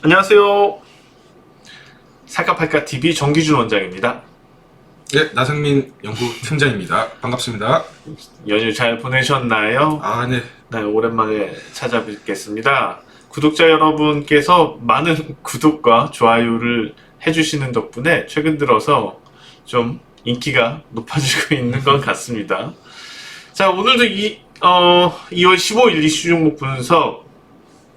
안녕하세요. 살까팔까TV 정기준 원장입니다. 네, 나성민 연구팀장입니다. 반갑습니다. 연휴 잘 보내셨나요? 네. 네, 오랜만에 찾아뵙겠습니다. 구독자 여러분께서 많은 구독과 좋아요를 해주시는 덕분에 최근 들어서 좀 인기가 높아지고 있는 것 같습니다. 자, 오늘도 2월 15일 이슈 종목 분석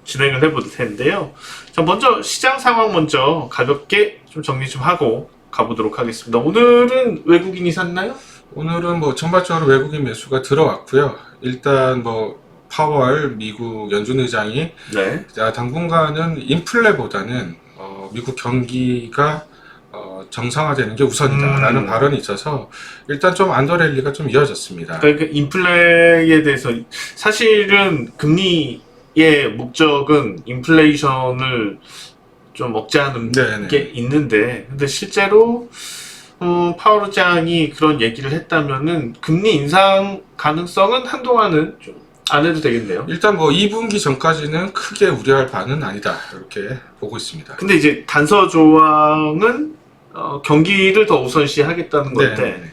진행을 해볼 텐데요. 자, 먼저 시장 상황 먼저 가볍게 좀 정리 좀 하고 가보도록 하겠습니다. 오늘은 외국인이 샀나요? 오늘은 전반적으로 외국인 매수가 들어왔고요. 일단 파월 미국 연준 의장이 네. 당분간은 인플레보다는 미국 경기가 정상화되는 게 우선이다라는 발언이 있어서 일단 좀 안더랠리가 좀 이어졌습니다. 그러니까 인플레에 대해서 사실은 금리의 목적은 인플레이션을 좀 억제하는 네네. 게 있는데, 근데 실제로 파월 의장이 그런 얘기를 했다면은 금리 인상 가능성은 한동안은 좀 안 해도 되겠네요. 일단 2분기 전까지는 크게 우려할 바는 아니다 이렇게 보고 있습니다. 근데 이제 단서 조항은 경기를 더 우선시하겠다는 건데, 네.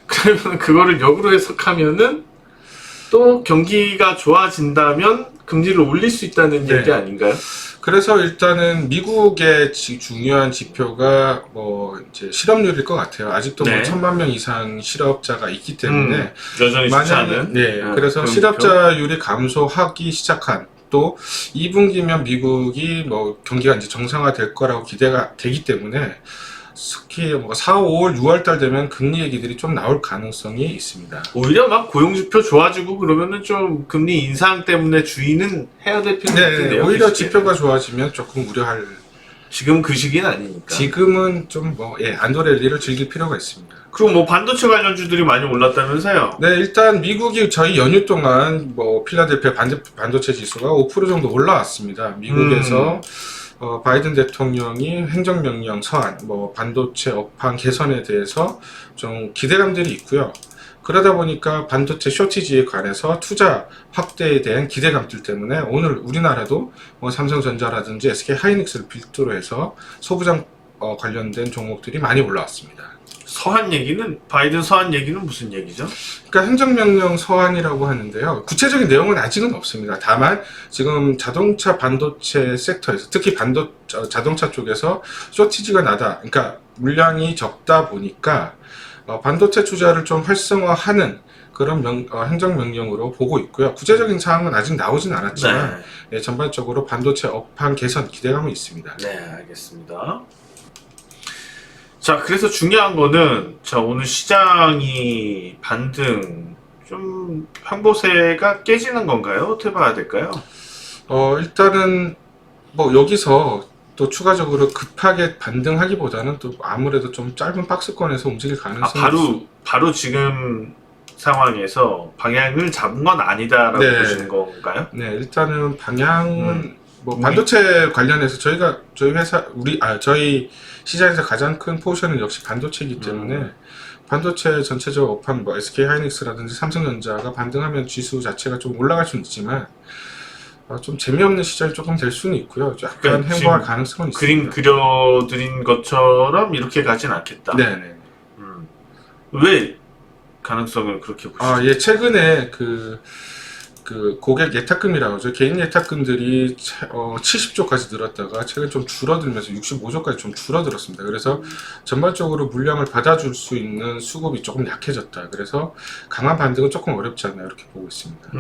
그러면 그거를 역으로 해석하면은 또 경기가 좋아진다면 금리를 올릴 수 있다는 네. 얘기 아닌가요? 그래서 일단은 미국의 중요한 지표가 이제 실업률일 것 같아요. 아직도 네. 1,000만 명 이상 실업자가 있기 때문에 여전히 좋지 않은. 그래서 실업자율이 감소하기 시작한 또 2분기면 미국이 경기가 이제 정상화될 거라고 기대가 되기 때문에 특히 4, 5월, 6월 달 되면 금리 얘기들이 좀 나올 가능성이 있습니다. 오히려 막 고용지표 좋아지고 그러면은 좀 금리 인상 때문에 주의는 해야 될 필요가 있는데요. 오히려 지표가 좋아지면 조금 우려할. 지금 그 시기는 아니니까. 지금은 좀 안도랠리를 즐길 필요가 있습니다. 그리고 반도체 관련주들이 많이 올랐다면서요? 네, 일단 미국이 저희 연휴 동안 필라델피아 반도체 지수가 5% 정도 올라왔습니다. 미국에서 바이든 대통령이 행정명령 서한, 반도체 업황 개선에 대해서 좀 기대감들이 있고요. 그러다 보니까 반도체 쇼티지에 관해서 투자 확대에 대한 기대감들 때문에 오늘 우리나라도 삼성전자라든지 SK 하이닉스를 필두로 해서 소부장 관련된 종목들이 많이 올라왔습니다. 서한 얘기는, 바이든 서한 얘기는 무슨 얘기죠? 그러니까 행정명령 서한이라고 하는데요. 구체적인 내용은 아직은 없습니다. 다만 지금 자동차 반도체 섹터에서 특히 자동차 쪽에서 쇼티지가 나다. 그러니까 물량이 적다 보니까 반도체 투자를 좀 활성화하는 그런 행정명령으로 보고 있고요. 구체적인 사항은 아직 나오진 않았지만 전반적으로 반도체 업황 개선 기대감은 있습니다. 네, 알겠습니다. 자, 그래서 중요한 거는, 자, 오늘 시장이 반등, 좀, 평보세가 깨지는 건가요? 어떻게 봐야 될까요? 일단은, 여기서 또 추가적으로 급하게 반등하기보다는 또 아무래도 좀 짧은 박스권에서 움직일 가능성이 바로 지금 상황에서 방향을 잡은 건 아니다라고 보시는 건가요? 네, 일단은 방향은, 반도체 관련해서 저희 시장에서 가장 큰 포션은 역시 반도체이기 때문에 반도체 전체적 업황 SK 하이닉스라든지 삼성전자가 반등하면 지수 자체가 좀 올라갈 수는 있지만 좀 재미없는 시장이 조금 될 수는 있고요. 약간 행보할 가능성은 있습니다. 그림 그려드린 것처럼 이렇게 가진 않겠다. 네네. 왜 가능성을 그렇게 보시죠? 예, 최근에 고객 예탁금이라고 하죠. 개인 예탁금들이 70조까지 늘었다가 최근 좀 줄어들면서 65조까지 좀 줄어들었습니다. 그래서 전반적으로 물량을 받아줄 수 있는 수급이 조금 약해졌다. 그래서 강한 반등은 조금 어렵지 않나 이렇게 보고 있습니다.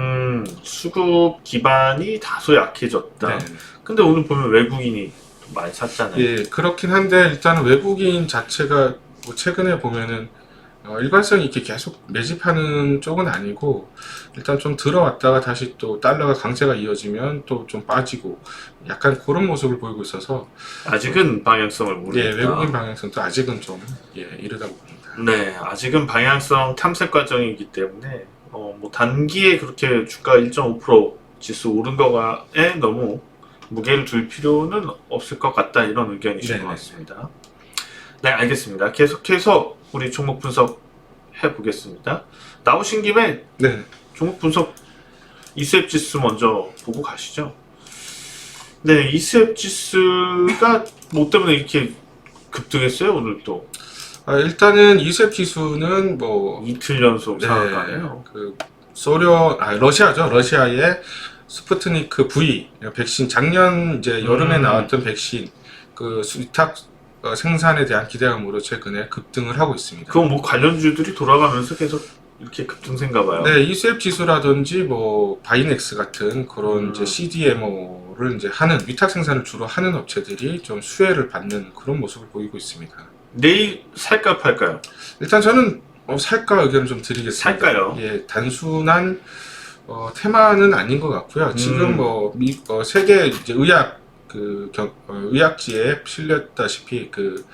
수급 기반이 다소 약해졌다. 네. 근데 오늘 보면 외국인이 많이 샀잖아요. 예, 그렇긴 한데 일단은 외국인 자체가 최근에 보면은 일관성이 이렇게 계속 매집하는 쪽은 아니고 일단 좀 들어왔다가 다시 또 달러가 강세가 이어지면 또 좀 빠지고 약간 그런 모습을 보이고 있어서 아직은 방향성을 모르겠다. 외국인 방향성도 아직은 좀 이르다고 봅니다. 네, 아직은 방향성 탐색 과정이기 때문에 단기에 그렇게 주가 1.5% 지수 오른 거에 너무 무게를 둘 필요는 없을 것 같다, 이런 의견이신 것 같습니다. 네, 알겠습니다. 계속해서 우리 종목 분석 해보겠습니다. 나오신 김에 종목 분석 이수앱 지수 먼저 보고 가시죠. 네, 이스앱 지수가 뭐 때문에 이렇게 급등했어요, 오늘 또. 일단은 이셉 지수는 뭐 이틀 연속 네, 상한가네요. 그 러시아죠. 러시아의 스푸트니크 V 백신 작년 이제 여름에 나왔던 백신 그 위탁 생산에 대한 기대감으로 최근에 급등을 하고 있습니다. 그건 뭐 관련주들이 돌아가면서 계속 이렇게 급등세인가 봐요. 네, 이셉 지수라든지 뭐 바이넥스 같은 그런 이제 CDMO를 이제 하는 위탁 생산을 주로 하는 업체들이 좀 수혜를 받는 그런 모습을 보이고 있습니다. 내일 살까 팔까요? 일단 저는 살까 의견을 좀 드리겠습니다. 살까요? 예, 단순한 테마는 아닌 것 같고요. 지금 세계 이제 의학지에 실렸다시피 그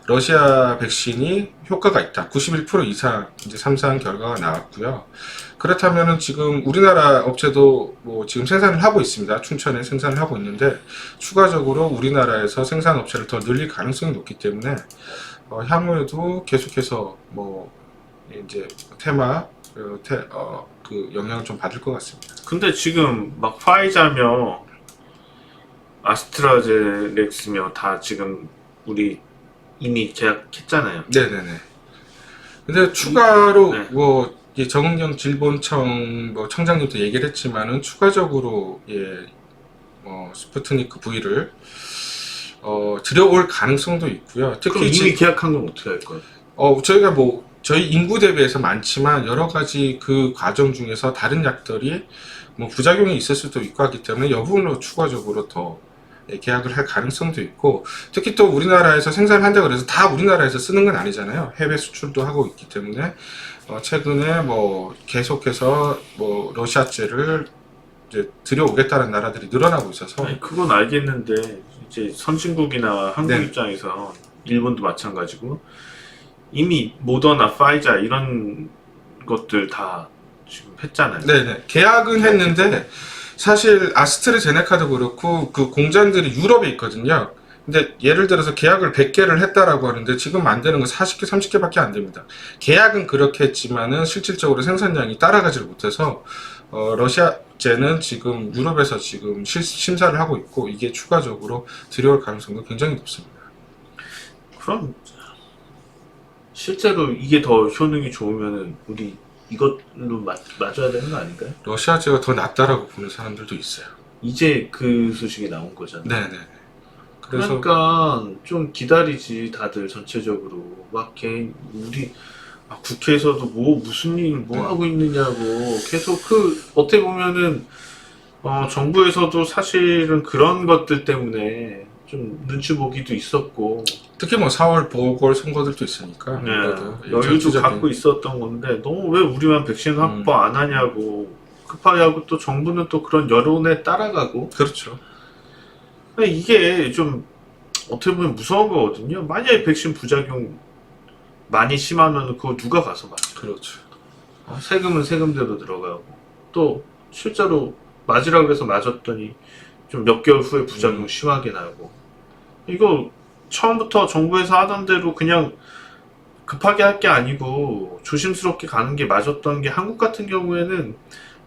러시아 백신이 효과가 있다. 91% 이상 이제 3상 결과가 나왔고요. 그렇다면은 지금 우리나라 업체도 뭐 지금 생산을 하고 있습니다. 춘천에 생산을 하고 있는데 추가적으로 우리나라에서 생산 업체를 더 늘릴 가능성이 높기 때문에 향후에도 계속해서 뭐 이제 테마 그 영향을 좀 받을 것 같습니다. 근데 지금 막 화이자며 아스트라제넥스며 다 지금 우리 이미 계약했잖아요. 네네네. 근데 추가로 네. 뭐 이 정은경 질본청 뭐 청장님도 얘기를 했지만은 추가적으로 스푸트니크 V를 들여올 가능성도 있고요. 그럼 특히 이미 계약한 건 어떻게 할 거예요? 저희가 뭐 저희 인구 대비해서 많지만 여러 가지 그 과정 중에서 다른 약들이 뭐 부작용이 있을 수도 있고 하기 때문에 이 부분으로 추가적으로 더 계약을 할 가능성도 있고, 특히 또 우리나라에서 생산을 한다고 그래서 다 우리나라에서 쓰는 건 아니잖아요. 해외 수출도 하고 있기 때문에 최근에 뭐 계속해서 뭐 러시아제를 이제 들여오겠다는 나라들이 늘어나고 있어서. 아니, 그건 알겠는데 이제 선진국이나 한국 네. 입장에서 일본도 마찬가지고 이미 모더나, 파이자 이런 것들 다 지금 했잖아요. 네네. 계약은 했는데 사실 아스트라제네카도 그렇고 그 공장들이 유럽에 있거든요. 근데 예를 들어서 계약을 100개를 했다라고 하는데 지금 만드는 건 40개, 30개밖에 안 됩니다. 계약은 그렇게 했지만은 실질적으로 생산량이 따라가지를 못해서 러시아제는 지금 유럽에서 지금 심사를 하고 있고 이게 추가적으로 들여올 가능성도 굉장히 높습니다. 그럼 실제로 이게 더 효능이 좋으면은 우리 이것로 맞아야 되는 거 아닌가요? 러시아제가 더 낫다라고 보는 사람들도 있어요. 이제 그 소식이 나온 거잖아요. 네네. 그래서 그러니까 좀 기다리지 다들 전체적으로 막 우리 국회에서도 무슨 일 하고 있느냐고 계속 어떻게 보면은 정부에서도 사실은 그런 것들 때문에 좀 눈치 보기도 있었고 특히 뭐 4월 보궐선거들도 있으니까 네, 아무래도 여유도 갖고 있었던 건데 너무 왜 우리만 백신 확보 안 하냐고 급하게 하고 또 정부는 또 그런 여론에 따라가고 그렇죠. 이게 좀 어떻게 보면 무서운 거거든요. 만약에 백신 부작용 많이 심하면 그거 누가 가서 맞죠? 그렇죠. 세금은 세금대로 들어가고 또 실제로 맞으라고 해서 맞았더니 좀 몇 개월 후에 부작용 심하게 나고 이거 처음부터 정부에서 하던 대로 그냥 급하게 할 게 아니고 조심스럽게 가는 게 맞았던 게 한국 같은 경우에는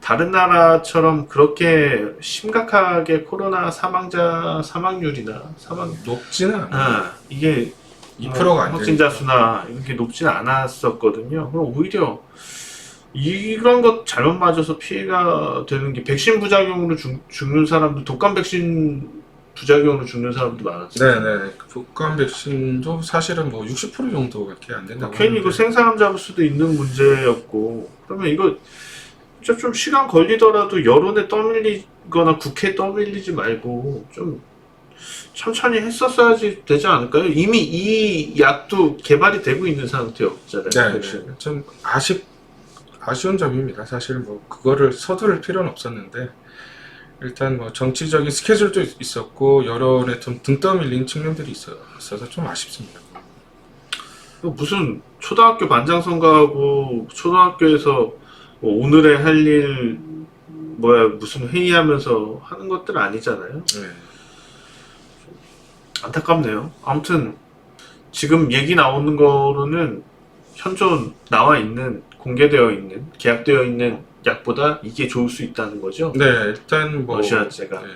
다른 나라처럼 그렇게 심각하게 코로나 사망률이나 높지는 않아요. 이게 2%가 안 확진자 수나 이렇게 높지는 않았었거든요. 그럼 오히려 이런 것 잘못 맞아서 피해가 되는 게 백신 부작용으로 죽는 사람도 독감 백신 부작용으로 죽는 사람도 많았어요. 네네. 독감 백신도 사실은 뭐 60% 정도밖에 안 된다고. 괜히 이거 생사람 잡을 수도 있는 문제였고 그러면 이거 진짜 좀 시간 걸리더라도 여론에 떠밀리거나 국회에 떠밀리지 말고 좀 천천히 했었어야지 되지 않을까요? 이미 이 약도 개발이 되고 있는 상태였잖아요. 네, 백신. 좀 아쉬운 점입니다. 사실 뭐 그거를 서두를 필요는 없었는데 일단 뭐 정치적인 스케줄도 있었고 여론에 좀 등 떠밀린 측면들이 있어서 좀 아쉽습니다. 무슨 초등학교 반장 선거하고 초등학교에서 뭐 오늘의 할 일 무슨 회의하면서 하는 것들 아니잖아요. 네. 안타깝네요. 아무튼 지금 얘기 나오는 거로는 현존 나와 있는 공개되어 있는 계약되어 있는 약보다 이게 좋을 수 있다는 거죠. 네, 일단 뭐 러시아제가. 네.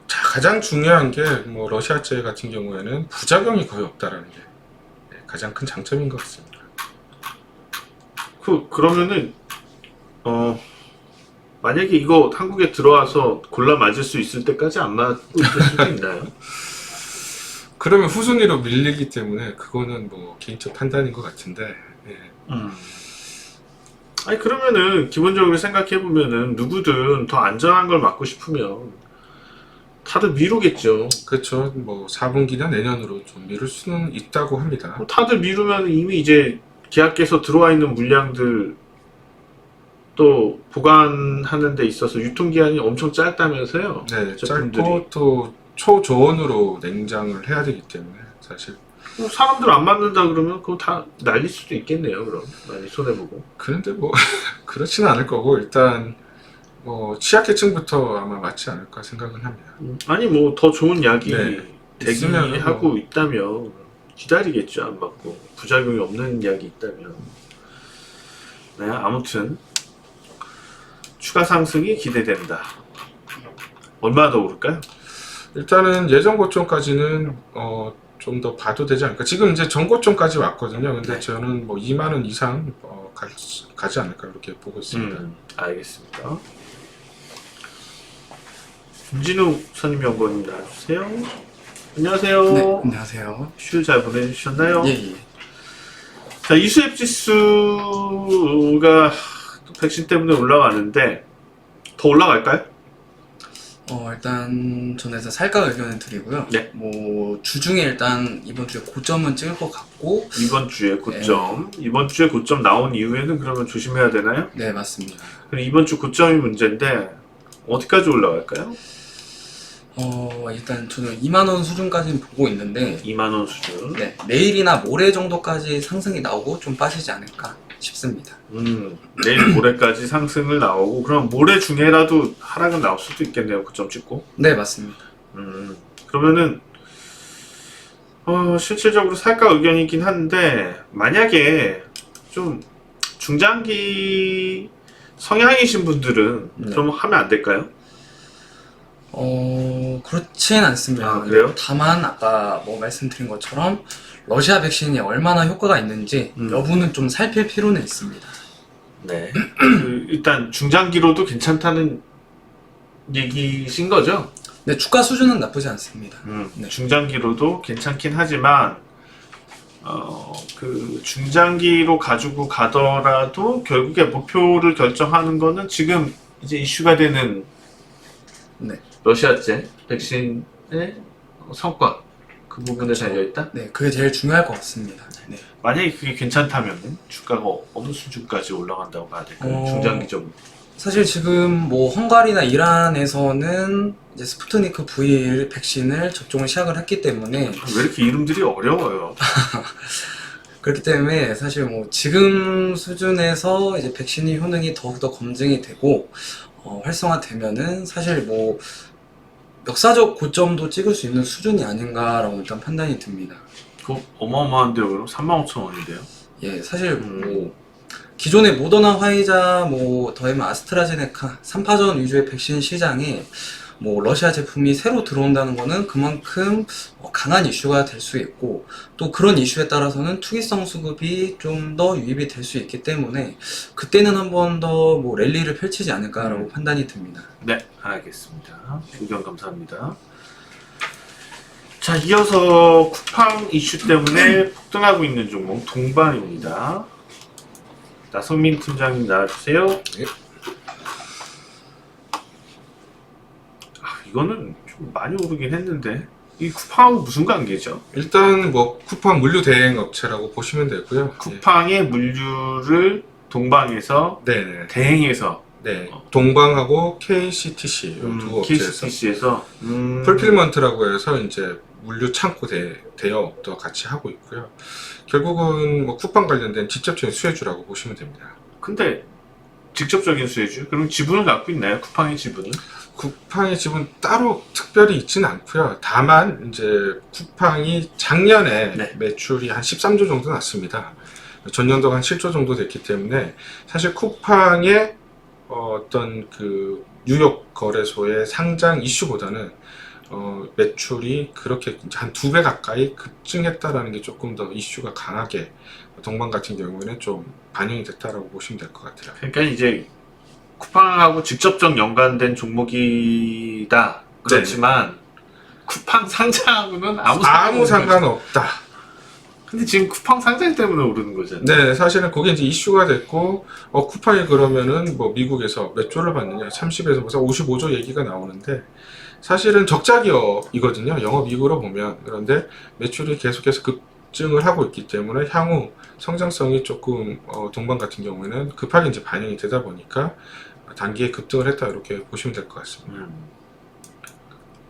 자, 가장 중요한 게 뭐 러시아제 같은 경우에는 부작용이 거의 없다라는 게 가장 큰 장점인 것 같습니다. 그러면은 만약에 이거 한국에 들어와서 골라 맞을 수 있을 때까지 안 맞을 수도 있나요? 그러면 후순위로 밀리기 때문에 그거는 뭐 개인적 판단인 것 같은데. 예. 아니 그러면은 기본적으로 생각해 보면은 누구든 더 안전한 걸 맞고 싶으면 다들 미루겠죠. 그렇죠. 뭐 4분기나 내년으로 좀 미룰 수는 있다고 합니다. 다들 미루면 이미 이제 계약해서 들어와 있는 물량들 또 보관하는 데 있어서 유통기한이 엄청 짧다면서요. 네, 제품들이. 짧고 또 초저온으로 냉장을 해야 되기 때문에 사실 사람들 안 맞는다 그러면 그거 다 날릴 수도 있겠네요. 그럼 많이 손해보고. 그런데 뭐 그렇지는 않을 거고 일단 뭐 취약계층부터 아마 맞지 않을까 생각은 합니다. 아니 뭐 더 좋은 약이 네. 있으면 대기하고 있다면 기다리겠죠. 안 받고 부작용이 없는 약이 있다면. 네, 아무튼 추가 상승이 기대된다. 얼마나 더 오를까요? 일단은 예전 고점까지는 좀 더 봐도 되지 않을까. 지금 이제 전고점까지 왔거든요. 근데 네. 저는 뭐 2만 원 이상 가지 않을까 이렇게 보고 있습니다. 알겠습니다. 김진우 선임 연구원님 나와주세요. 안녕하세요. 네, 안녕하세요. 휴 잘 보내주셨나요? 예, 예. 자, 이수앱 지수가 또 백신 때문에 올라가는데 더 올라갈까요? 일단 저는 일단 살까 의견을 드리고요. 네. 뭐 주중에 일단 이번 주에 고점은 찍을 것 같고, 이번 주에 고점. 이번 주에 고점 나온 이후에는 그러면 조심해야 되나요? 네, 맞습니다. 그럼 이번 주 고점이 문제인데 어디까지 올라갈까요? 일단 저는 2만 원 수준까지는 보고 있는데, 2만 원 수준. 네, 내일이나 모레 정도까지 상승이 나오고 좀 빠지지 않을까 싶습니다. 내일 모레까지 상승을 나오고 그럼 모레 중에라도 하락은 나올 수도 있겠네요. 고점 찍고. 네, 맞습니다. 그러면은 실질적으로 살까 의견이긴 한데 만약에 좀 중장기 성향이신 분들은 네. 그럼 하면 안 될까요? 그렇진 않습니다. 아, 그래요? 다만 아까 뭐 말씀드린 것처럼 러시아 백신이 얼마나 효과가 있는지 여부는 좀 살필 필요는 있습니다. 네. 일단 중장기로도 괜찮다는 얘기신 거죠? 네, 주가 수준은 나쁘지 않습니다. 네. 중장기로도 괜찮긴 하지만 그 중장기로 가지고 가더라도 결국에 목표를 결정하는 거는 지금 이제 이슈가 되는 네. 러시아제 백신의 성과 그 부분에 그렇죠. 달려있다? 네, 그게 제일 중요할 것 같습니다. 네. 만약에 그게 괜찮다면 주가가 어느 수준까지 올라간다고 봐야 될까요? 어, 중장기적으로. 사실 지금 뭐 헝가리나 이란에서는 이제 스푸트니크 V 백신을 접종을 시작을 했기 때문에 왜 이렇게 이름들이 어려워요? 그렇기 때문에 사실 뭐 지금 수준에서 이제 백신의 효능이 더욱더 검증이 되고 활성화되면은 사실 뭐 역사적 고점도 찍을 수 있는 수준이 아닌가라고 일단 판단이 듭니다. 그거 어마어마한데요, 그럼? 35,000원인데요? 예, 사실 뭐 기존의 모더나, 화이자, 뭐 더하면 아스트라제네카 3파전 위주의 백신 시장에 뭐 러시아 제품이 새로 들어온다는 거는 그만큼 강한 이슈가 될 수 있고 또 그런 이슈에 따라서는 투기성 수급이 좀 더 유입이 될 수 있기 때문에 그때는 한 번 더 뭐 랠리를 펼치지 않을까라고 판단이 듭니다. 네, 알겠습니다. 의견 감사합니다. 자, 이어서 쿠팡 이슈 때문에 폭등하고 있는 종목 동반입니다. 나성민 팀장님 나와주세요. 예. 이거는 좀 많이 오르긴 했는데 이 쿠팡하고 무슨 관계죠? 일단 뭐 쿠팡 물류 대행 업체라고 보시면 되고요. 쿠팡의 물류를 동방에서 네네. 대행해서 네. 동방하고 KCTC 두 업체에서 KCTC에서 풀필먼트라고 해서 이제 물류 창고 대여업도 같이 하고 있고요. 결국은 뭐 쿠팡 관련된 직접적인 수혜주라고 보시면 됩니다. 근데 직접적인 수혜주? 그럼 지분을 갖고 있나요? 쿠팡의 지분은? 쿠팡의 지분 따로 특별히 있지는 않고요. 다만 이제 쿠팡이 작년에 네. 매출이 한 13조 정도 났습니다. 전년도가 한 7조 정도 됐기 때문에 사실 쿠팡의 어떤 그 뉴욕 거래소의 상장 이슈보다는 매출이 그렇게 한 2배 가까이 급증했다라는 게 조금 더 이슈가 강하게 동방 같은 경우에는 좀 반영이 됐다라고 보시면 될 것 같아요. 그러니까 이제 쿠팡하고 직접적 연관된 종목이다. 그렇지만 쿠팡 상장하고는 아무 상관없다. 근데 지금 쿠팡 상장 때문에 오르는 거잖아요. 네, 사실은 그게 이제 이슈가 됐고, 쿠팡이 그러면은 뭐 미국에서 몇 조를 받느냐, 30에서 무슨 55조 얘기가 나오는데, 사실은 적자 기업이거든요. 영업이익으로 보면. 그런데 매출이 계속해서 급증을 하고 있기 때문에 향후 성장성이 조금 동방 같은 경우에는 급하게 이제 반영이 되다 보니까 단기에 급등을 했다 이렇게 보시면 될 것 같습니다.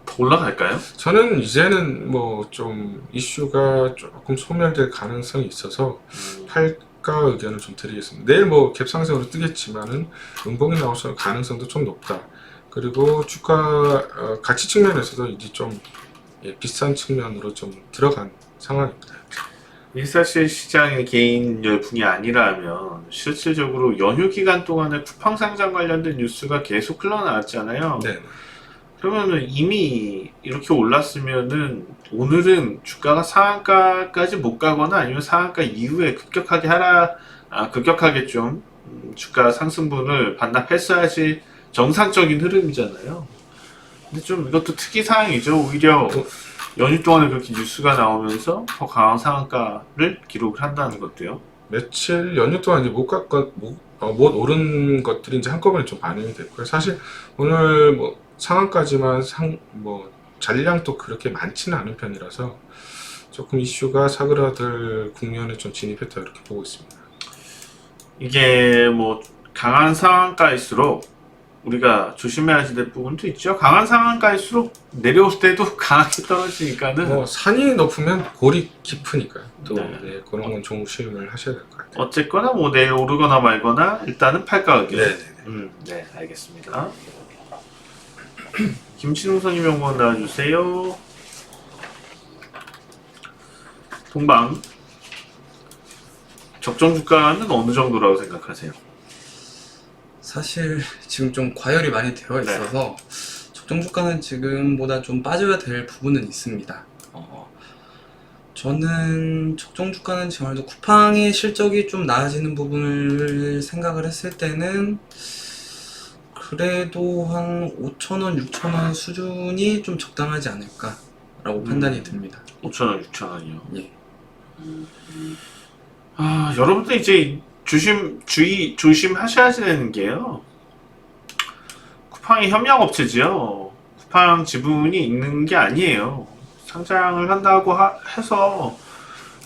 더 올라갈까요? 저는 이제는 뭐 좀 이슈가 조금 소멸될 가능성이 있어서 팔가 의견을 좀 드리겠습니다. 내일 뭐 갭상승으로 뜨겠지만은 음봉이 나올 가능성도 좀 높다. 그리고 주가 가치 측면에서도 이제 좀 비싼 측면으로 좀 들어간 상황입니다. 이게 사실 시장의 개인 열풍이 아니라면 실질적으로 연휴 기간 동안에 쿠팡 상장 관련된 뉴스가 계속 흘러나왔잖아요. 네. 그러면은 이미 이렇게 올랐으면은 오늘은 주가가 상한가까지 못 가거나 아니면 상한가 이후에 급격하게 좀 주가 상승분을 반납했어야지 정상적인 흐름이잖아요. 근데 좀 이것도 특이 사항이죠. 오히려 연휴 동안에 그렇게 뉴스가 나오면서 더 강한 상한가를 기록을 한다는 것도요. 며칠 연휴 동안 이제 못 오른 것들이 이제 한꺼번에 좀 반영이 됐고요. 사실 오늘 뭐 상한까지만 잔량도 그렇게 많지는 않은 편이라서 조금 이슈가 사그라들 국면에 좀 진입했다 이렇게 보고 있습니다. 이게 뭐 강한 상한가일수록 우리가 조심해야 될 부분도 있죠. 강한 상한가일수록 내려올 때도 강하게 떨어지니까는 산이 높으면 골이 깊으니까요. 또 네. 그런 건 조심을 하셔야 될 것 같아요. 어쨌거나 뭐 내일 오르거나 말거나 일단은 팔가 의견. 네네. 네, 알겠습니다. 김신웅 선임 연구원 나와주세요. 동방 적정 주가는 어느 정도라고 생각하세요? 사실 지금 좀 과열이 많이 되어 있어서 적정 주가는 지금보다 좀 빠져야 될 부분은 있습니다. 저는 적정 주가는 정말로 쿠팡의 실적이 좀 나아지는 부분을 생각을 했을 때는 그래도 한 5,000원, 6,000원 수준이 좀 적당하지 않을까라고 판단이 듭니다. 5,000원, 6,000원이요. 예. 여러분들 이제 조심하셔야 되는 게요. 쿠팡이 협력업체지요. 쿠팡 지분이 있는 게 아니에요. 상장을 한다고 해서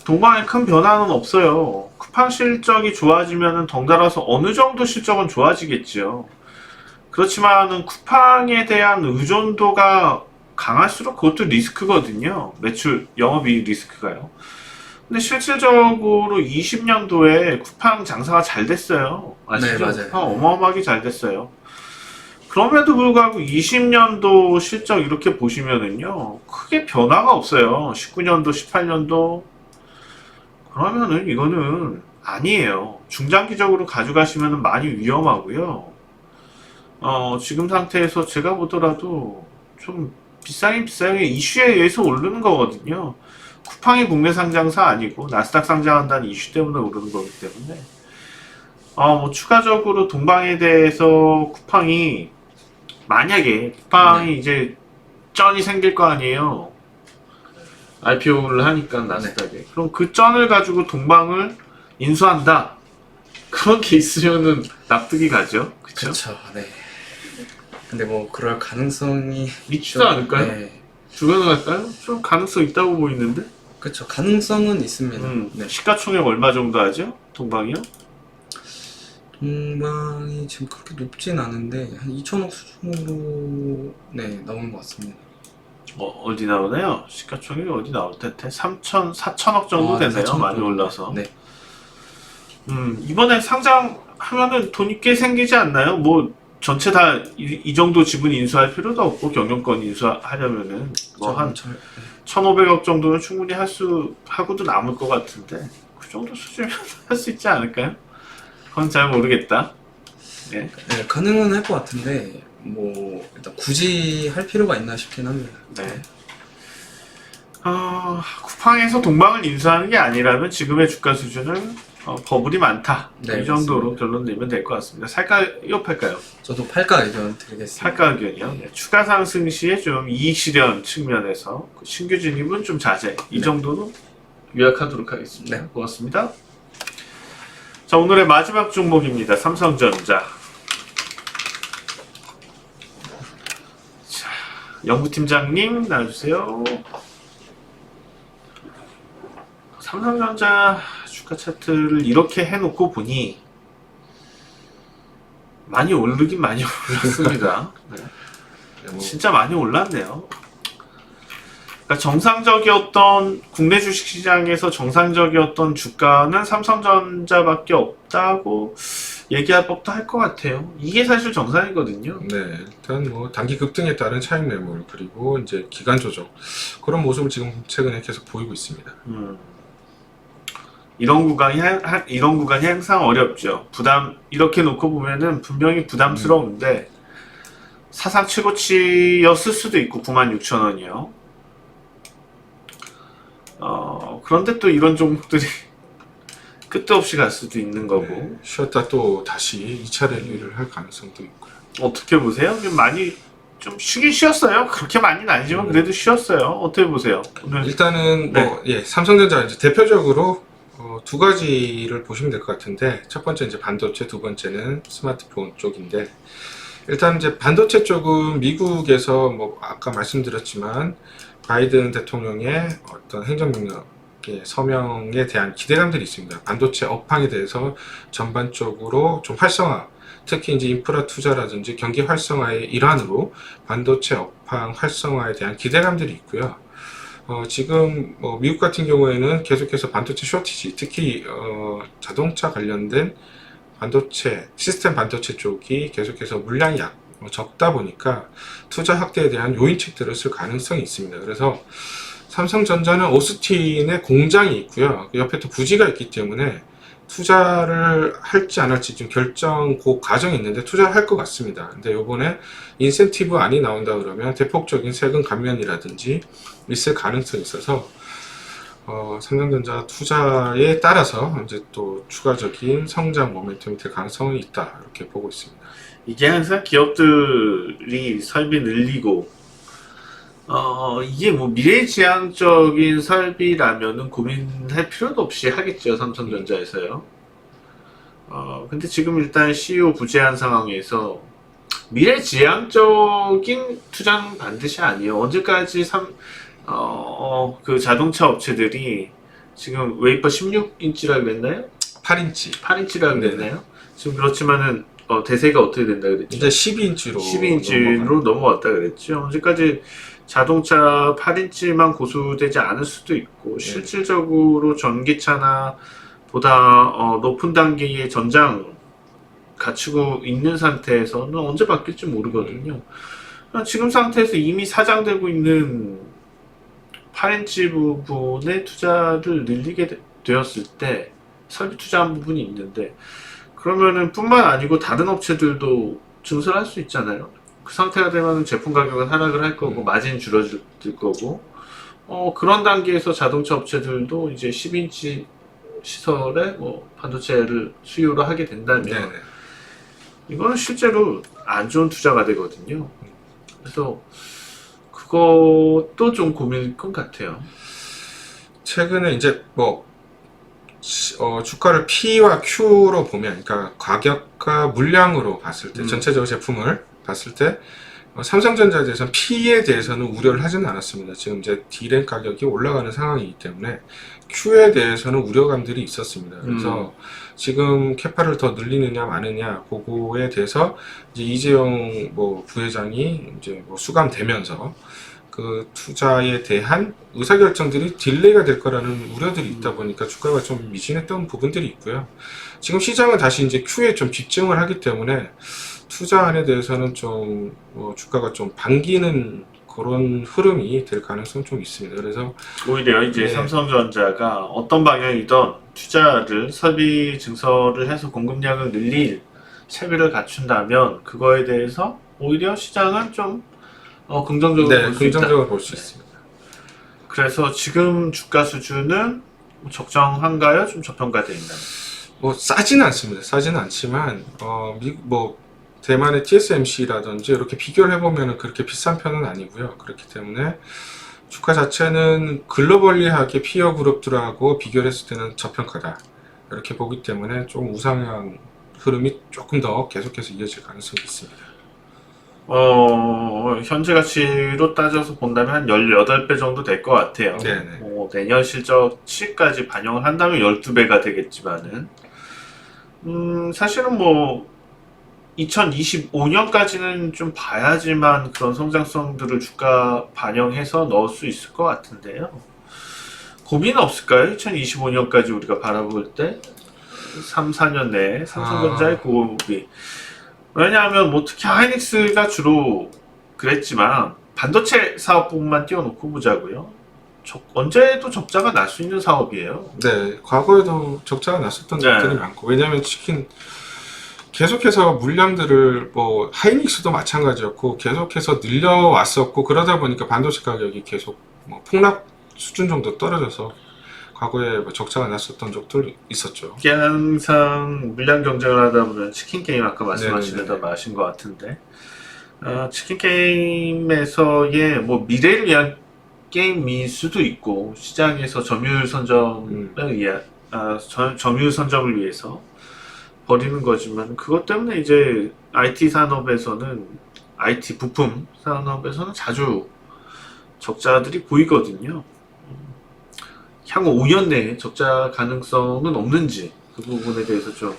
동방에 큰 변화는 없어요. 쿠팡 실적이 좋아지면 덩달아서 어느 정도 실적은 좋아지겠죠. 그렇지만은 쿠팡에 대한 의존도가 강할수록 그것도 리스크거든요. 매출, 영업이익 리스크가요. 근데 실질적으로 20년도에 쿠팡 장사가 잘 됐어요. 아시죠? 네, 맞아요. 쿠팡 어마어마하게 잘 됐어요. 그럼에도 불구하고 20년도 실적 이렇게 보시면은요, 크게 변화가 없어요. 19년도, 18년도. 그러면은 이거는 아니에요. 중장기적으로 가져가시면은 많이 위험하고요. 지금 상태에서 제가 보더라도 좀 비싸게 이슈에 의해서 오르는 거거든요. 쿠팡이 국내 상장사 아니고 나스닥 상장한다는 이슈 때문에 오르는 거기 때문에 뭐 추가적으로 동방에 대해서 만약에 쿠팡이 이제 쩐이 생길 거 아니에요. IPO를 하니까 나스닥에. 그럼 그 쩐을 가지고 동방을 인수한다. 그런 게 있으면은 납득이 가죠. 그쵸? 그렇죠. 네. 근데 뭐 그럴 가능성이 있지도 않을까요? 네. 불가능할까요? 좀 가능성 있다고 보이는데? 그렇죠. 가능성은 있습니다. 네. 시가총액 얼마 정도 하죠? 동방이요? 동방이 지금 그렇게 높진 않은데 한 2천억 수준으로 나오는 것 같습니다. 어디 나오나요? 시가총액이 어디 나올 텐데? 4천억 정도 아, 되네요. 4천억 많이 정도. 올라서. 네. 이번에 상장하면은 돈이 꽤 생기지 않나요? 뭐 전체 다 이 정도 지분 인수할 필요도 없고 경영권 인수하려면은 뭐 한 1,500억 정도는 충분히 하고도 남을 것 같은데 그 정도 수준이면 할 수 있지 않을까요? 그건 잘 모르겠다. 네. 가능은 할 것 같은데 뭐 일단 굳이 할 필요가 있나 싶긴 합니다. 네. 쿠팡에서 동방을 인수하는 게 아니라면 지금의 주가 수준은 버블이 많다. 네, 이 정도로 맞습니다. 결론 내면 될 것 같습니다. 살까요, 팔까요? 저도 팔가 의견 드리겠습니다. 팔가 의견이요. 네. 추가 상승 시에 좀 이익 실현 측면에서 그 신규 진입은 좀 자제. 이 네. 정도로 요약하도록 하겠습니다. 네. 고맙습니다. 자, 오늘의 마지막 종목입니다. 삼성전자. 자, 연구팀장님 나와주세요. 삼성전자 주가 차트를 이렇게 해놓고 보니 많이 오르긴 많이 올랐습니다. 네. 뭐 진짜 많이 올랐네요. 그러니까 정상적이었던 국내 주식시장에서 정상적이었던 주가는 삼성전자밖에 없다고 얘기할 법도 할 것 같아요. 이게 사실 정상이거든요. 네, 일단 뭐 단기 급등에 따른 차익 매물 그리고 이제 기간 조정 그런 모습을 지금 최근에 계속 보이고 있습니다. 이런 구간이 항상 어렵죠. 이렇게 놓고 보면은 분명히 부담스러운데 사상 최고치였을 수도 있고 96,000원이요. 그런데 또 이런 종목들이 끝도 없이 갈 수도 있는 거고. 네, 쉬었다 또 다시 2차 랠리를 할 가능성도 있고요. 어떻게 보세요? 좀 많이 좀 쉬긴 쉬었어요. 그렇게 많이는 아니지만 그래도 쉬었어요. 어떻게 보세요? 오늘 일단은 네. 뭐 삼성전자 이제 대표적으로 두 가지를 보시면 될 것 같은데 첫 번째 이제 반도체, 두 번째는 스마트폰 쪽인데 일단 이제 반도체 쪽은 미국에서 뭐 아까 말씀드렸지만 바이든 대통령의 어떤 행정명령 서명에 대한 기대감들이 있습니다. 반도체 업황에 대해서 전반적으로 좀 활성화, 특히 이제 인프라 투자라든지 경기 활성화의 일환으로 반도체 업황 활성화에 대한 기대감들이 있고요. 지금 미국 같은 경우에는 계속해서 반도체 쇼티지, 특히 자동차 관련된 반도체, 시스템 반도체 쪽이 계속해서 물량이 적다 보니까 투자 확대에 대한 요인책들을 쓸 가능성이 있습니다. 그래서 삼성전자는 오스틴에 공장이 있고요. 그 옆에 또 부지가 있기 때문에 투자를 할지 안 할지 좀 결정 그 과정이 있는데 투자를 할 것 같습니다. 근데 요번에 인센티브 안이 나온다 그러면 대폭적인 세금 감면이라든지 있을 가능성이 있어서 삼성전자 투자에 따라서 이제 또 추가적인 성장 모멘텀이 될 가능성이 있다 이렇게 보고 있습니다. 이게 항상 기업들이 설비 늘리고 이게 뭐 미래지향적인 설비라면은 고민할 필요도 없이 하겠죠, 삼성전자에서요. 근데 지금 일단 CEO 부재한 상황에서 미래지향적인 투자는 반드시 아니에요. 언제까지 그 자동차 업체들이 지금 웨이퍼 16인치라 그랬나요? 8인치 8인치라 그랬나요? 지금 그렇지만은 대세가 어떻게 된다 그랬죠? 이제 12인치로 12인치로 넘어갔다 그랬죠. 언제까지 자동차 8인치만 고수되지 않을 수도 있고 실질적으로 전기차나 보다 높은 단계의 전장 갖추고 있는 상태에서는 언제 바뀔지 모르거든요. 지금 상태에서 이미 사장되고 있는 8인치 부분에 투자를 늘리게 되었을 때 설비 투자한 부분이 있는데 그러면은 뿐만 아니고 다른 업체들도 증설할 수 있잖아요. 그 상태가 되면 제품 가격은 하락을 할 거고 마진 줄어들 거고 그런 단계에서 자동차 업체들도 이제 10인치 시설에 반도체를 수요를 하게 된다면 네네. 이거는 실제로 안 좋은 투자가 되거든요. 그래서 그것도 좀 고민일 것 같아요. 최근에 이제 주가를 P와 Q로 보면, 그러니까 가격과 물량으로 봤을 때, 전체적으로 제품을 봤을 때, 삼성전자에 대해서는 P에 대해서는 우려를 하지는 않았습니다. 지금 이제 D램 가격이 올라가는 상황이기 때문에 Q에 대해서는 우려감들이 있었습니다. 그래서 지금 캐파를 더 늘리느냐 마느냐 그거에 대해서 이제 이재용 부회장이 이제 수감되면서 그 투자에 대한 의사결정들이 딜레이가 될 거라는 우려들이 있다 보니까 주가가 좀 미진했던 부분들이 있고요. 지금 시장은 다시 이제 Q에 좀 집중을 하기 때문에 투자안에 대해서는 좀 주가가 좀 반기는 그런 흐름이 될 가능성이 좀 있습니다. 그래서 오히려 이제 삼성전자가 어떤 방향이든 투자를 설비 증설을 해서 공급량을 늘릴 채비를 갖춘다면 그거에 대해서 오히려 시장은 좀 긍정적으로 네, 볼 수 있다. 긍정적으로 볼 수 있습니다. 그래서 지금 주가 수준은 적정한가요? 좀 저평가되어 있나요? 뭐 싸지는 않습니다. 싸지는 않지만 대만의 TSMC라든지 이렇게 비교를 해보면 그렇게 비싼 편은 아니고요. 그렇기 때문에 주가 자체는 글로벌리하게 피어 그룹들하고 비교를 했을 때는 저평가다. 이렇게 보기 때문에 좀 우상향 흐름이 조금 더 계속해서 이어질 가능성이 있습니다. 현재 가치로 따져서 본다면 한 18배 정도 될 것 같아요. 네네. 내년 실적치까지 반영을 한다면 12배가 되겠지만은, 사실은 2025년까지는 좀 봐야지만 그런 성장성들을 주가 반영해서 넣을 수 있을 것 같은데요. 고민 없을까요? 2025년까지 우리가 바라볼 때 3, 4년 내에 삼성전자의 고비. 왜냐하면 특히 하이닉스가 주로 그랬지만 반도체 사업 부분만 띄워놓고 보자고요. 언제도 적자가 날 수 있는 사업이에요. 네, 과거에도 적자가 났었던 네. 적들이 많고, 왜냐하면 계속해서 물량들을 하이닉스도 마찬가지였고 계속해서 늘려왔었고, 그러다 보니까 반도체 가격이 계속 폭락 수준 정도 떨어져서 과거에 적자가 났었던 적도 있었죠. 이게 항상 물량 경쟁을 하다 보면 치킨 게임 아까 말씀하시는 네네네. 데 마신 것 같은데, 치킨 게임에서의 미래를 위한 게임일 수도 있고 시장에서 점유율 선점을 점유율 선점을 위해서 버리는 거지만, 그것 때문에 이제 IT 산업에서는, IT 부품 산업에서는 자주 적자들이 보이거든요. 향후 5년 내에 적자 가능성은 없는지 그 부분에 대해서 좀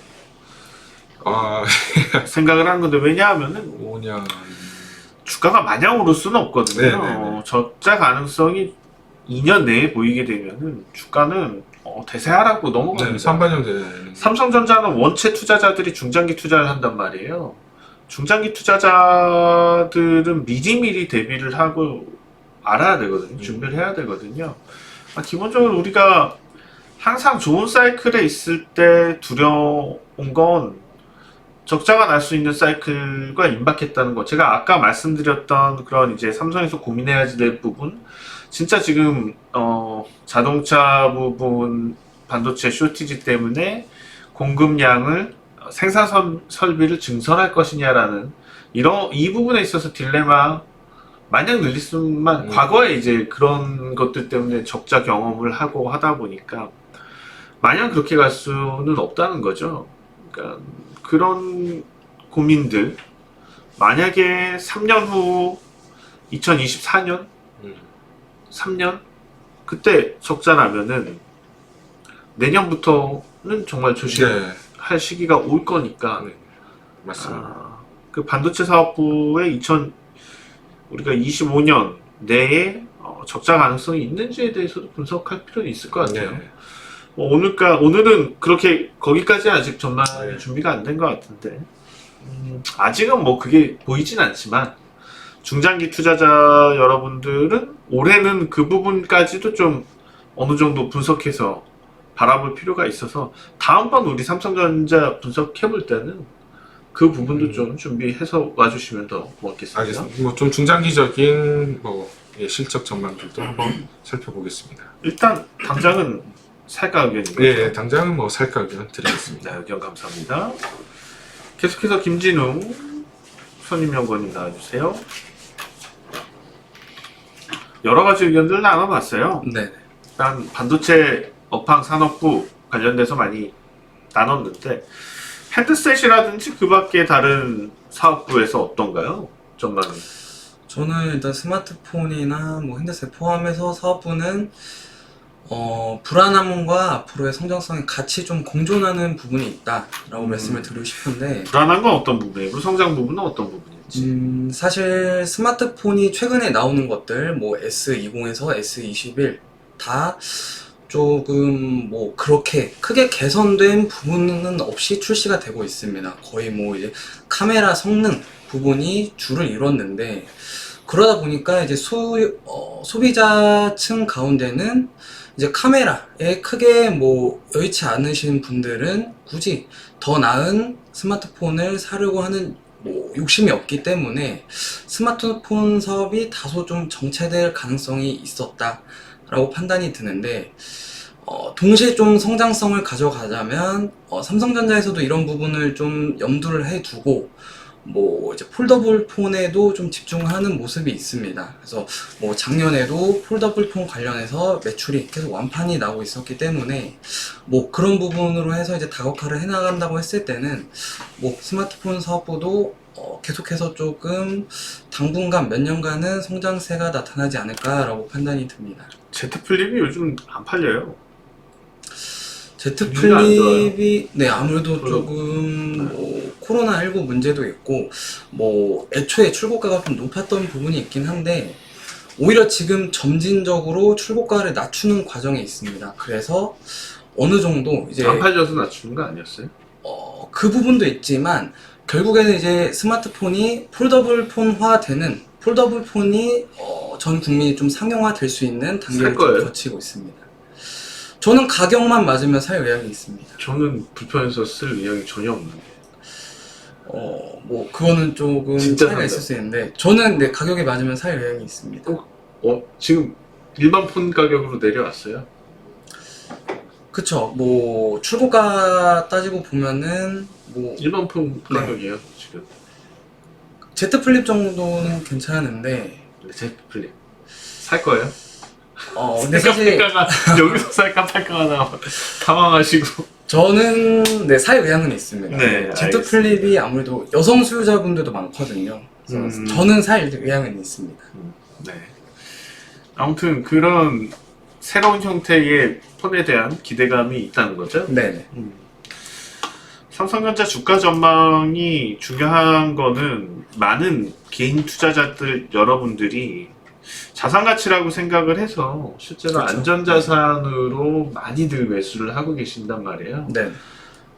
생각을 하는 건데, 왜냐하면은 5년. 주가가 마냥 오를 수는 없거든요. 네네네. 적자 가능성이 2년 내에 보이게 되면은 주가는 대세하라고 네, 넘어갑니다. 선반영되는. 삼성전자는 원체 투자자들이 중장기 투자를 한단 말이에요. 중장기 투자자들은 미리미리 대비를 하고 알아야 되거든요. 준비를 해야 되거든요. 기본적으로 우리가 항상 좋은 사이클에 있을 때 두려운 건 적자가 날 수 있는 사이클과 임박했다는 거. 제가 아까 말씀드렸던 그런 이제 삼성에서 고민해야 될 부분, 진짜 지금 자동차 부분 반도체 쇼티지 때문에 공급량을 생산 설비를 증설할 것이냐라는 이 부분에 있어서 딜레마 마냥 늘리수만 과거에 이제 그런 것들 때문에 적자 경험을 하고 하다 보니까 마냥 그렇게 갈 수는 없다는 거죠. 그러니까 그런 고민들, 만약에 3년 후 2024년 3년 그때 적자 나면은 내년부터는 정말 조심할 시기가 올 거니까. 네, 맞습니다. 그 반도체 사업부의 우리가 25년 내에 적자 가능성이 있는지에 대해서도 분석할 필요는 있을 것 같아요. 네. 오늘은 그렇게 거기까지 아직 전망이 네. 준비가 안 된 것 같은데, 아직은 그게 보이진 않지만 중장기 투자자 여러분들은 올해는 그 부분까지도 좀 어느 정도 분석해서 바라볼 필요가 있어서, 다음번 우리 삼성전자 분석해 볼 때는 그 부분도 좀 준비해서 와주시면 더 고맙겠습니다. 알겠습니다. 좀 중장기적인 실적 전망들도 한번 살펴보겠습니다. 일단 당장은 살까 의견입니다. 네, 당장은 살까 의견 드리겠습니다. 네, 의견 감사합니다. 계속해서 김진우 선임연구원님 나와주세요. 여러 가지 의견들을 나눠봤어요. 네. 일단 반도체 업황 산업부 관련돼서 많이 나눴는데, 헤드셋이라든지 그 밖에 다른 사업부에서 어떤가요? 전망은? 저는 일단 스마트폰이나 핸드셋 포함해서 사업부는 불안함과 앞으로의 성장성이 같이 좀 공존하는 부분이 있다라고 말씀을 드리고 싶은데, 불안한 건 어떤 부분이에요? 성장 부분은 어떤 부분일지? 사실 스마트폰이 최근에 나오는 것들, S20에서 S21 다 조금 그렇게 크게 개선된 부분은 없이 출시가 되고 있습니다. 거의 이제 카메라 성능 부분이 주를 이뤘는데, 그러다 보니까 이제 소비자층 가운데는 이제 카메라에 크게 여의치 않으신 분들은 굳이 더 나은 스마트폰을 사려고 하는 뭐 욕심이 없기 때문에 스마트폰 사업이 다소 좀 정체될 가능성이 있었다라고 판단이 드는데, 동시에 좀 성장성을 가져가자면 삼성전자에서도 이런 부분을 좀 염두를 해두고 뭐 이제 폴더블 폰에도 좀 집중하는 모습이 있습니다. 그래서 뭐 작년에도 폴더블 폰 관련해서 매출이 계속 완판이 나고 있었기 때문에 뭐 그런 부분으로 해서 이제 다각화를 해나간다고 했을 때는 뭐 스마트폰 사업부도 계속해서 조금 당분간 몇 년간은 성장세가 나타나지 않을까라고 판단이 듭니다. Z 플립이 요즘 안 팔려요. Z 분위기가 안 플립이 네 아무래도 네. 조금 뭐 코로나19 문제도 있고 뭐 애초에 출고가가 좀 높았던 부분이 있긴 한데 오히려 지금 점진적으로 출고가를 낮추는 과정에 있습니다. 그래서 어느 정도 이제 안 팔려서 낮추는 거 아니었어요? 그 부분도 있지만 결국에는 이제 스마트폰이 폴더블 폰화되는 폴더블 폰이 전 국민이 좀 상용화될 수 있는 단계를 살 거예요? 좀 거치고 있습니다. 저는 가격만 맞으면 살 의향이 있습니다. 저는 불편해서 쓸 의향이 전혀 없는데. 뭐 그거는 조금 진짜 차이가 산다고. 있을 수 있는데 저는 네 가격에 맞으면 살 의향이 있습니다. 지금 일반 폰 가격으로 내려왔어요? 그쵸. 뭐 출고가 따지고 보면은 뭐 일반 폰 가격이에요 지금. Z 플립 정도는 괜찮은데 Z 플립 살 거예요? 근데 사실 팔까가 여기서 살까 팔까가 나와 당황하시고. 저는 네 살 의향은 있습니다. 네, Z 알겠습니다. 플립이 아무래도 여성 수요자분들도 많거든요. 그래서 저는 살 의향은 있습니다. 네. 아무튼 그런 새로운 형태의 폰에 대한 기대감이 있다는 거죠. 네네. 삼성전자 주가 전망이 중요한 거는 많은 개인 투자자들 여러분들이 자산 가치라고 생각을 해서 실제로 그렇죠. 안전자산으로 많이들 매수를 하고 계신단 말이에요. 네.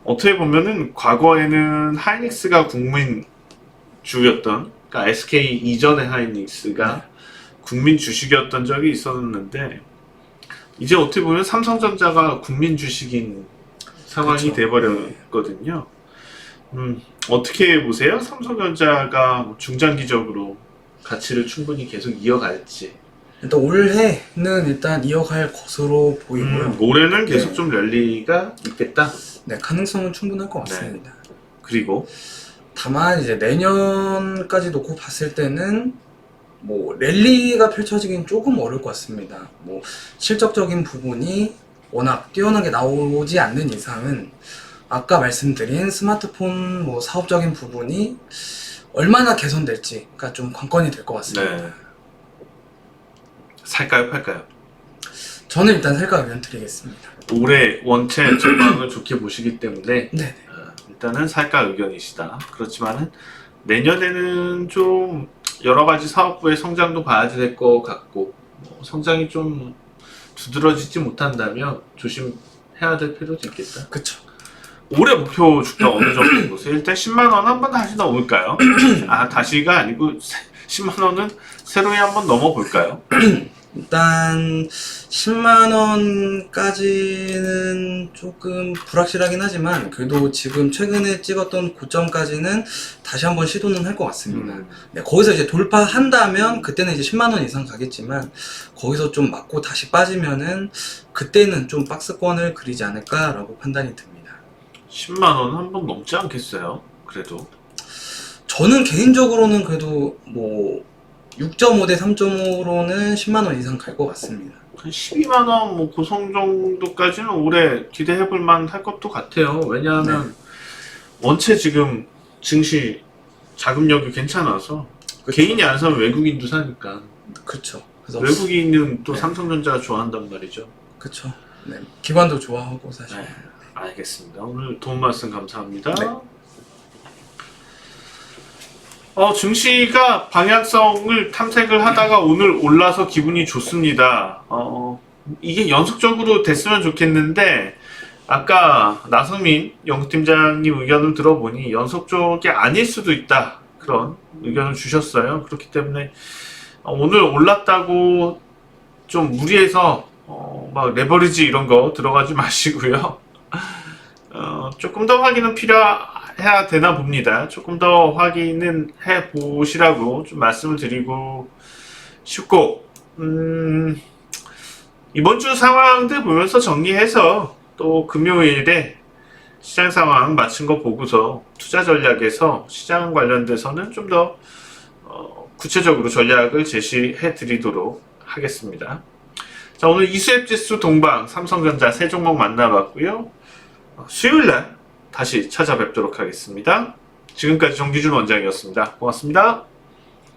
어떻게 보면은 과거에는 하이닉스가 국민주였던, 그러니까 SK 이전의 하이닉스가 국민 주식이었던 적이 있었는데 이제 어떻게 보면 삼성전자가 국민 주식인 상황이 그렇죠. 돼버렸거든요. 어떻게 보세요? 삼성전자가 중장기적으로 가치를 충분히 계속 이어갈지. 일단 올해는 일단 이어갈 것으로 보이고요. 올해는 계속 네. 좀 랠리가 있겠다. 네, 가능성은 충분할 것 같습니다. 그리고 다만 이제 내년까지 놓고 봤을 때는 뭐 랠리가 펼쳐지긴 조금 어려울 것 같습니다. 뭐 실적적인 부분이 워낙 뛰어나게 나오지 않는 이상은 아까 말씀드린 스마트폰 뭐 사업적인 부분이 얼마나 개선될지가 좀 관건이 될 것 같습니다. 네. 살까요, 팔까요? 저는 일단 살까 의견 드리겠습니다. 올해 원체 전망을 좋게 보시기 때문에 네. 일단은 살까 의견이시다. 그렇지만은 내년에는 좀 여러 가지 사업부의 성장도 봐야 될 것 같고 성장이 좀 두드러지지 못한다면 조심해야 될 필요도 있겠다. 그쵸. 올해 목표 주가 어느 정도 보세요? 일단 10만 원 한번 다시 넘을까요? 다시가 아니고 10만 원은 새로이 한번 넘어볼까요? 일단 10만원까지는 조금 불확실하긴 하지만 그래도 지금 최근에 찍었던 고점까지는 다시 한번 시도는 할 것 같습니다. 네, 거기서 이제 돌파한다면 그때는 이제 10만원 이상 가겠지만 거기서 좀 맞고 다시 빠지면은 그때는 좀 박스권을 그리지 않을까라고 판단이 듭니다. 10만 원 한번 넘지 않겠어요? 그래도 저는 개인적으로는 그래도 뭐 6.5 대 3.5로는 10만원 이상 갈 것 같습니다. 한 12만 원 뭐 고성 정도까지는 올해 기대해볼 만할 것도 같아요. 왜냐하면 원체 지금 증시 자금력이 괜찮아서 그쵸. 개인이 안 사면 외국인도 사니까 그렇죠. 그래서 외국인은 또 네. 삼성전자 좋아한단 말이죠. 그쵸. 네. 기관도 좋아하고 사실. 네. 알겠습니다. 오늘 도움 말씀 감사합니다. 네. 증시가 방향성을 탐색을 하다가 오늘 올라서 기분이 좋습니다. 이게 연속적으로 됐으면 좋겠는데 아까 나성민 연구팀장님 의견을 들어보니 연속적이 아닐 수도 있다. 그런 의견을 주셨어요. 그렇기 때문에 오늘 올랐다고 좀 무리해서 막 레버리지 이런 거 들어가지 마시고요. 조금 더 확인은 필요할 해야 되나 봅니다. 조금 더 확인은 해 보시라고 좀 말씀을 드리고 싶고, 이번 주 상황들 보면서 정리해서 또 금요일에 시장 상황 맞춘 거 보고서 투자 전략에서 시장 관련돼서는 좀 더 구체적으로 전략을 제시해 드리도록 하겠습니다. 자, 오늘 이수앱 지수 동방, 삼성전자 세 종목 만나봤고요. 수요일날 다시 찾아뵙도록 하겠습니다. 지금까지 정기준 원장이었습니다. 고맙습니다.